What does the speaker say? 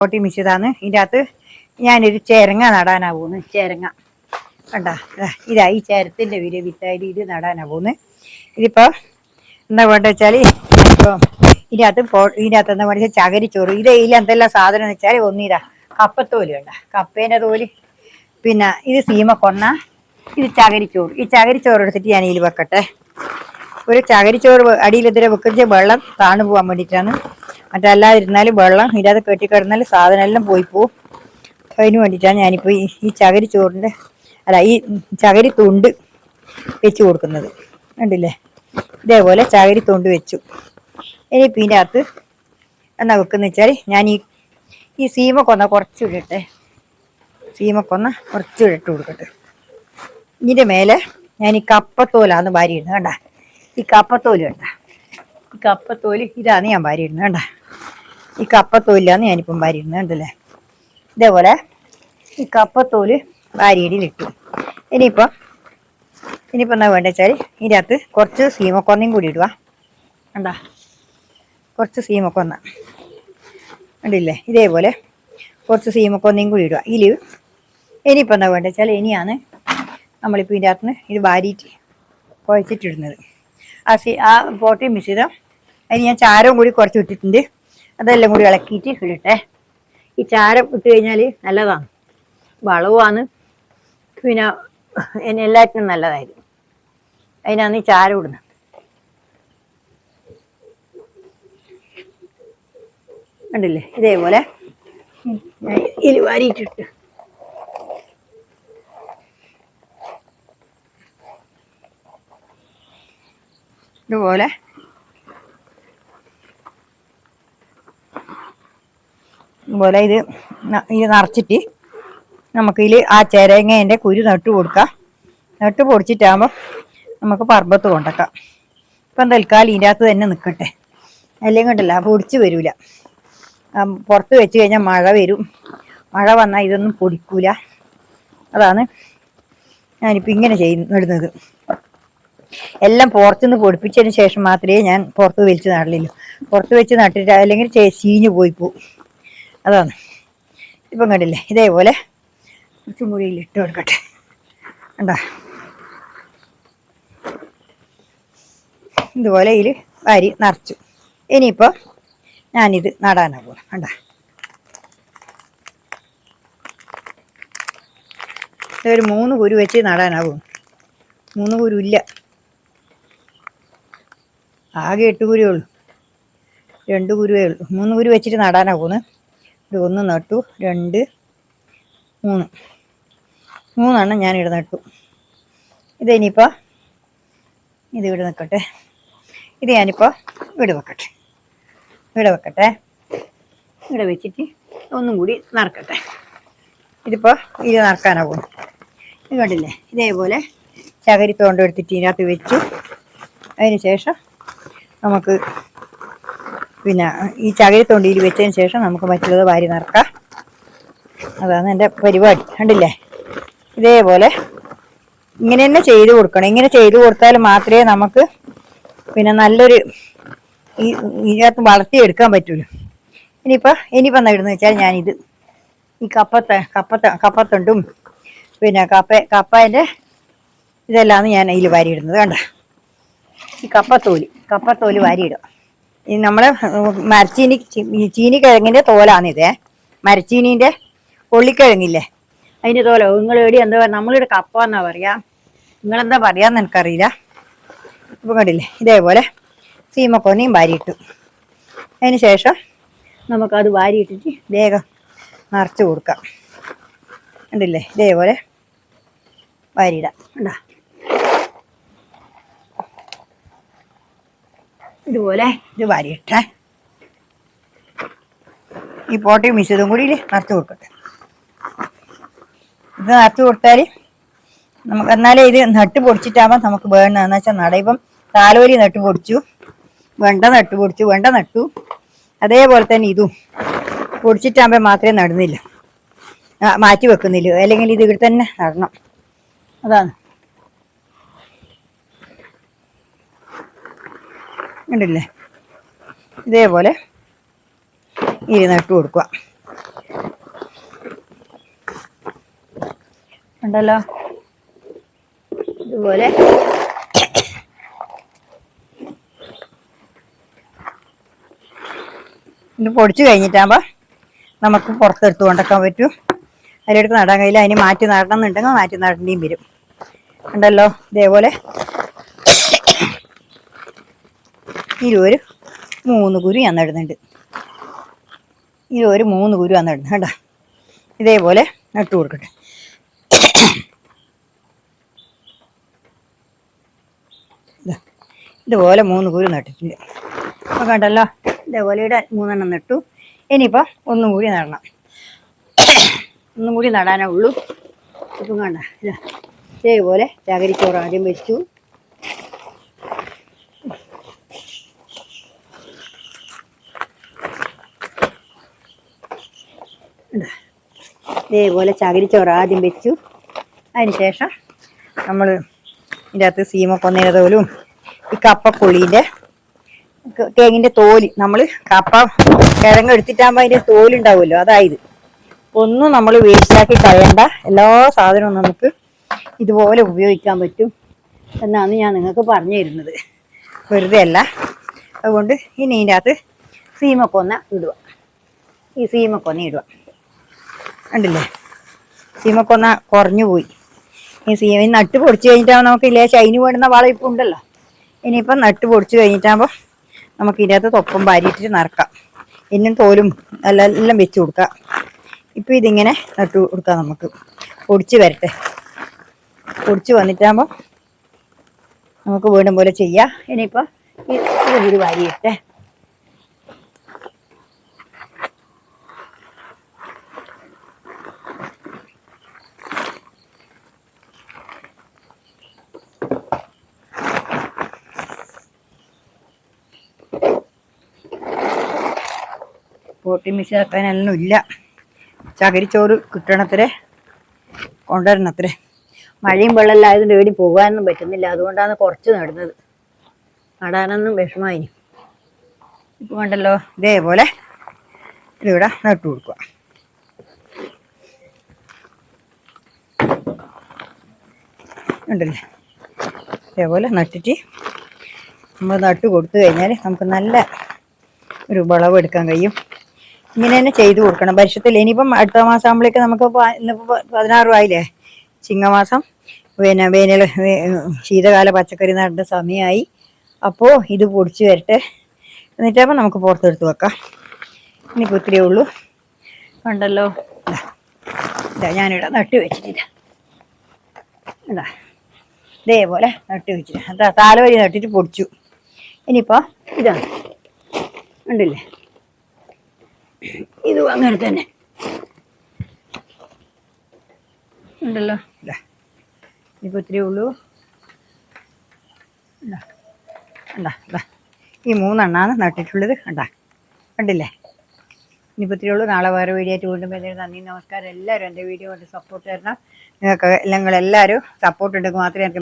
പൊട്ടി മിച്ചതാണ്. ഇതിൻ്റെ അകത്ത് ഞാനൊരു ചേരങ്ങ നടാനാ പോകുന്നത്. ചേരങ്ങ കണ്ടാ, ഇതാ ഈ ചേരത്തിൻ്റെ വിത്തായിട്ട് ഇത് നടാനാ പോകുന്നത്. ഇതിപ്പോൾ എന്താ വേണ്ട വെച്ചാൽ ഇപ്പോൾ ഇതിനകത്ത് എന്താ വേണ്ട വെച്ചാൽ ചകരിച്ചോറ്. ഇതിൽ എന്തെല്ലാം സാധനം എന്ന് വെച്ചാൽ ഒന്നിതാ കപ്പത്തോല് വേണ്ട, കപ്പേൻ്റെ തോല്, പിന്നെ ഇത് സീമക്കൊന്ന, ഇത് ചകരിച്ചോറ്. ഈ ചകരിച്ചോറ് എടുത്തിട്ട് ഞാൻ ഇതിൽ വെക്കട്ടെ. ഒരു ചകരിച്ചോറ് അടിയിലെതിരെ വെക്കുന്ന വെള്ളം താണു പോകാൻ വേണ്ടിയിട്ടാണ്. മറ്റല്ലാതിരുന്നാലും വെള്ളം ഇതിനകത്ത് കെട്ടിക്കിടന്നാൽ സാധനം എല്ലാം പോയി പോവും. അതിന് വേണ്ടിയിട്ടാണ് ഞാനിപ്പോൾ ഈ ചകരിച്ചോറിൻ്റെ ഈ ചകരി തുണ്ട് വെച്ച് കൊടുക്കുന്നത്. കണ്ടില്ലേ, ഇതേപോലെ ചകരി തുണ്ട് വെച്ചു. ഇനിയിപ്പോൾ ഇതിൻ്റെ അകത്ത് എന്നാ വെക്കുന്ന വെച്ചാൽ ഞാൻ ഈ സീമക്കൊന്ന കുറച്ച് ഇടട്ടെ. സീമക്കൊന്ന കുറച്ച് ഇട്ട് കൊടുക്കട്ടെ. ഇതിൻ്റെ മേലെ ഞാൻ ഈ കപ്പത്തോലാന്ന് വാരിയിടുന്നത്. കണ്ട, ഈ കപ്പത്തോല് കണ്ട, ഈ കപ്പത്തോല് ഇതാണ് ഞാൻ വാരിയിടുന്നത്. കണ്ട, ഈ കപ്പത്തോലിലാണ് ഞാനിപ്പം വാരിയിടുന്നത്. കണ്ടല്ലേ, ഇതേപോലെ ഈ കപ്പത്തോല് വാരിയിടിലിട്ടു. ഇനിയിപ്പം എന്താ വേണ്ട വെച്ചാൽ ഇതിൻ്റെ അകത്ത് കുറച്ച് സീമക്കൊന്നയും കൂടി ഇടുക. കണ്ട, കുറച്ച് സീമക്കൊന്ന കണ്ടില്ലേ, ഇതേപോലെ കുറച്ച് സീമക്കൊന്നയും കൂടി ഇടുക. ഇനിയിപ്പോൾ എന്താ വേണ്ട വെച്ചാൽ ഇനിയാണ് നമ്മളിപ്പോൾ ഇതിൻ്റെ അകത്തുനിന്ന് ഇത് വാരിയിട്ട് കുഴച്ചിട്ടിടുന്നത്. ആ പോട്ടി മിശ്രിതം അതിന് ഞാൻ ചാരവും കൂടി കുറച്ച് ഇട്ടിട്ടുണ്ട്. അതെല്ലാം കൂടി ഇളക്കിയിട്ട് ഇടട്ടെ. ഈ ചാരം ഇട്ട് കഴിഞ്ഞാൽ നല്ലതാണ്, വളവുമാണ്, പിന്നെ എല്ലാറ്റിനും നല്ലതായിരുന്നു. അതിനാണ് ഈ ചാരം ഇടുന്നത്. കണ്ടില്ലേ, ഇതേപോലെ ഇതിൽ വാരിയിട്ടിട്ട് ഇതുപോലെ ഇത് നിറച്ചിട്ട് നമുക്കിതിൽ ആ ചേരങ്ങേൻ്റെ കുരു നട്ട് കൊടുക്കാം. നട്ട് പൊടിച്ചിട്ടാകുമ്പോൾ നമുക്ക് പറമ്പത്ത് കൊണ്ടക്കാം. ഇപ്പം തൽക്കാലം ഇതിൻ്റെ അകത്ത് തന്നെ നിൽക്കട്ടെ, അല്ലെങ്കിൽ കണ്ടല്ല പൊടിച്ച് വരില്ല. പുറത്ത് വെച്ച് കഴിഞ്ഞാൽ മഴ വരും. മഴ വന്നാൽ ഇതൊന്നും പൊടിക്കൂല. അതാണ് ഞാനിപ്പോൾ ഇങ്ങനെ ഇടുന്നത്. എല്ലാം പുറത്തുനിന്ന് പൊടിപ്പിച്ചതിന് ശേഷം മാത്രമേ ഞാൻ പുറത്ത് വലിച്ച് നടലുള്ളൂ. പുറത്ത് വെച്ച് നട്ടിട്ട് അല്ലെങ്കിൽ ചീഞ്ഞ് പോയി പോവും. അതാണ്. ഇപ്പം കണ്ടില്ലേ, ഇതേപോലെ കുറച്ചും കൂടി ഇട്ട് കൊടുക്കട്ടെ. കണ്ടോ, ഇതുപോലെ ഇതിൽ വാരി നിറച്ചു. ഇനിയിപ്പോൾ ഞാനിത് നടാനാകും. കണ്ടോ, ഒരു 3 കുരു വെച്ച് നടാനാകും. 3 കുരു ഇല്ല, ആകെ 8 കുരുവേ ഉള്ളൂ. 2 കുരുവേ ഉള്ളൂ. 3 കുരു വെച്ചിട്ട് നടാനാകുന്നു. 1 നട്ടു, 2, 3 3 ഞാനിവിടെ നട്ടു. ഇതിനിപ്പോൾ ഇത് ഇവിടെ നിൽക്കട്ടെ. ഇത് ഞാനിപ്പോൾ ഇവിടെ വെക്കട്ടെ. ഇവിടെ വെച്ചിട്ട് ഒന്നും കൂടി നറക്കട്ടെ. ഇതിപ്പോൾ ഇത് നറക്കാനാകും. ഇത് കണ്ടില്ലേ, ഇതേപോലെ ചകരി തോണ്ടെടുത്തിട്ട് ഇതിനകത്ത് വെച്ചു. അതിന് ശേഷം നമുക്ക് പിന്നെ ഈ ചകരി തൊണ്ടിയിൽ വെച്ചതിന് ശേഷം നമുക്ക് മറ്റുള്ളത് വാരി നിറക്കാം. അതാണ് എൻ്റെ പരിപാടി. കണ്ടില്ലേ, ഇതേപോലെ ഇങ്ങനെ തന്നെ ചെയ്ത് കൊടുക്കണം. ഇങ്ങനെ ചെയ്ത് കൊടുത്താൽ മാത്രമേ നമുക്ക് പിന്നെ നല്ലൊരു ഇതിനകത്ത് വളർത്തിയെടുക്കാൻ പറ്റുള്ളൂ. ഇനിയിപ്പോൾ എന്താ ഇടുന്നത് വെച്ചാൽ ഞാനിത് ഈ കപ്പത്തുണ്ടും പിന്നെ കപ്പേൻ്റെ ഇതെല്ലാം ഞാൻ അതിൽ വാരിയിടുന്നത്. കണ്ട, ഈ കപ്പത്തോല് വാരിയിടുക. ഈ നമ്മളെ ചീനിക്കിഴങ്ങിൻ്റെ തോലാണിത്. മരച്ചീനീൻ്റെ പൊള്ളിക്കിഴങ്ങില്ലേ, അതിൻ്റെ തോല. നിങ്ങൾ എവിടെ എന്താ നമ്മളിവിടെ കപ്പ എന്നാ പറയാ, നിങ്ങളെന്താ പറയാന്ന് എനിക്കറിയില്ല. ഇപ്പം കണ്ടില്ലേ, ഇതേപോലെ സീമക്കൊന്നയും വാരിയിട്ടു. അതിന് ശേഷം നമുക്കത് വാരിയിട്ടിട്ട് വേഗം നിറച്ച് കൊടുക്കാം. കണ്ടില്ലേ, ഇതേപോലെ വാരിയിടാം. കണ്ടാ, ഇതുപോലെ ഇത് വാരിയിട്ടേ ഈ പോട്ടയും മിശ്രിതവും കൂടി നിറച്ച് കൊടുക്കട്ടെ. ഇത് നിറച്ച് കൊടുത്താൽ നമുക്ക് എന്നാലേ ഇത് നട്ട് പൊടിച്ചിട്ടാകുമ്പോൾ നമുക്ക് വേണമെന്ന് വെച്ചാൽ നട. ഇപ്പം താലോലി നട്ട് പൊടിച്ചു, വെണ്ട നട്ടു. അതേപോലെ തന്നെ ഇതും പൊടിച്ചിട്ടാകുമ്പോൾ മാത്രമേ നടുന്നില്ല, മാറ്റി വെക്കുന്നില്ല. അല്ലെങ്കിൽ ഇത് ഇവിടെ തന്നെ നടണം. അതാണ്. കണ്ടില്ലേ, ഇതേപോലെ നട്ട് കൊടുക്കുക. ഉണ്ടല്ലോ ഇതുപോലെ ഇത് പൊടിച്ച് കഴിഞ്ഞിട്ടാകുമ്പോൾ നമുക്ക് പുറത്തെടുത്ത് കൊണ്ടൊക്കാൻ പറ്റും. അതിലെടുത്ത് നടാൻ കഴിയില്ല, അതിന് മാറ്റി നടണം എന്നുണ്ടെങ്കിൽ മാറ്റി നടേണ്ടിയും വരും. ഉണ്ടല്ലോ ഇതേപോലെ ഒരു 3 കുരു ഞാൻ നടുന്നുണ്ട്. ഒരു 3 കുരു ഞാൻ നടുന്നത് കേട്ടോ. ഇതേപോലെ നട്ടു കൊടുക്കട്ടെ. ഇതുപോലെ 3 കുരു നട്ടിട്ടുണ്ട്. അപ്പോൾ കണ്ടല്ലോ ഇതേപോലെ ഇവിടെ 3 നട്ടു. ഇനിയിപ്പോൾ ഒന്നും കൂടി നടണം. ഒന്നും കൂടി നടാനേ ഉള്ളൂ. ഇപ്പം കണ്ട ഇതേപോലെ ചകിരിച്ചോറ് ആദ്യം വെച്ചു. ഇതേപോലെ ചകിരിച്ചോറ് ആദ്യം വെച്ചു. അതിന് ശേഷം നമ്മൾ ഇതിൻ്റെ അകത്ത് സീമക്കൊന്നയുടെ തോലും ഈ കപ്പക്കൊള്ളീൻ്റെ തേങ്ങിൻ്റെ തോല്, നമ്മൾ കപ്പ കിഴങ്ങ് എടുത്തിട്ടാകുമ്പോൾ അതിൻ്റെ തോലുണ്ടാവുമല്ലോ, അതായത് ഒന്നും നമ്മൾ വേസ്റ്റാക്കി കളയണ്ട. എല്ലാ സാധനവും നമുക്ക് ഇതുപോലെ ഉപയോഗിക്കാൻ പറ്റും എന്നാണ് ഞാൻ നിങ്ങൾക്ക് പറഞ്ഞു തരുന്നത്. വെറുതെ അല്ല. അതുകൊണ്ട് ഇനി ഇതിൻ്റെ അകത്ത് സീമക്കൊന്ന ഇടുക. ഈ സീമക്കൊന്ന ഇടുക. ഉണ്ടല്ലേ, സീമക്കൊന്ന കുറഞ്ഞു പോയി. ഈ സീമ നട്ട് പൊടിച്ച് കഴിഞ്ഞിട്ടാകുമ്പോൾ നമുക്കില്ലേ ചൈന് വേണ്ടുന്ന വളം ഇപ്പം ഉണ്ടല്ലോ. ഇനിയിപ്പം നട്ട് പൊടിച്ച് കഴിഞ്ഞിട്ടാകുമ്പോൾ നമുക്ക് ഇതിനകത്ത് തൊപ്പം വാരിയിട്ടിട്ട് നിറക്കാം. ഇന്നും തോലും എല്ലാം വെച്ച് കൊടുക്കാം. ഇപ്പം ഇതിങ്ങനെ നട്ട് കൊടുക്കാം. നമുക്ക് പൊടിച്ച് വരട്ടെ. പൊടിച്ച് വന്നിട്ടാകുമ്പോൾ നമുക്ക് വീണ്ടും പോലെ ചെയ്യാം. ഇനിയിപ്പോൾ ഇത് വാരിയിട്ടെ. പോട്ടി മിക്സ് ആക്കാനൊന്നും ഇല്ല. ചകിരിച്ചോറ് കിട്ടണത്രേ, കൊണ്ടുവരണത്രേ. മഴയും വെള്ളമെല്ലാം ആയതുകൊണ്ട് എവിടെ പോകാനൊന്നും പറ്റുന്നില്ല. അതുകൊണ്ടാണ് കുറച്ച് നടുന്നത്. നടാനൊന്നും വിഷമായി. ഇപ്പം കണ്ടല്ലോ ഇതേപോലെ ഇതിവിടെ നട്ടു കൊടുക്കുക. ഉണ്ടല്ലേ, ഇതേപോലെ നട്ടിട്ട് നമ്മൾ നട്ട് കൊടുത്തു കഴിഞ്ഞാൽ നമുക്ക് നല്ല ഒരു വിളവ് എടുക്കാൻ കഴിയും. ഇങ്ങനെ തന്നെ ചെയ്തു കൊടുക്കണം. വർഷത്തിൽ ഇനിയിപ്പം അടുത്ത മാസം ആകുമ്പോഴേക്ക് നമുക്ക് ഇന്നിപ്പോൾ 16 ആയില്ലേ, ചിങ്ങമാസം. പിന്നെ വേനൽ ശീതകാല പച്ചക്കറി നടുന്ന സമയമായി. അപ്പോൾ ഇത് പൊടിച്ച് വരട്ടെ. എന്നിട്ടപ്പോൾ നമുക്ക് പുറത്തെടുത്ത് വെക്കാം. ഇനിയിപ്പോൾ ഇത്രയേ ഉള്ളൂ. കണ്ടല്ലോ, ഇതാ ഞാനിവിടെ നട്ട് വെച്ചിട്ടില്ല. എന്താ ഇതേപോലെ നട്ട് വെച്ചിട്ട് അതാ താലവരി നട്ടിട്ട് പൊടിച്ചു. ഇനിയിപ്പോൾ ഇതാണ് ഉണ്ടല്ലേ, ഇതും അങ്ങനെ തന്നെ ഉണ്ടല്ലോ. ഇതാ ഇനിയിപ്പോൾ ഇത്രയേ ഉള്ളൂ. ഉണ്ടാ ഈ 3 എണ്ണമാണ് നട്ടിട്ടുള്ളത്. കണ്ടില്ലേ. ഇനിയിപ്പോൾ ഇത്രയേ ഉള്ളൂ. നാളെ വേറെ വീഡിയോ ആയിട്ട് വീണ്ടും വരുന്നത്. നന്ദി, നമസ്കാരം. എല്ലാവരും എൻ്റെ വീഡിയോ കൊണ്ട് സപ്പോർട്ട് തരണം. നിങ്ങളെല്ലാവരും സപ്പോർട്ട് ഉണ്ടെങ്കിൽ മാത്രമേ എനിക്ക്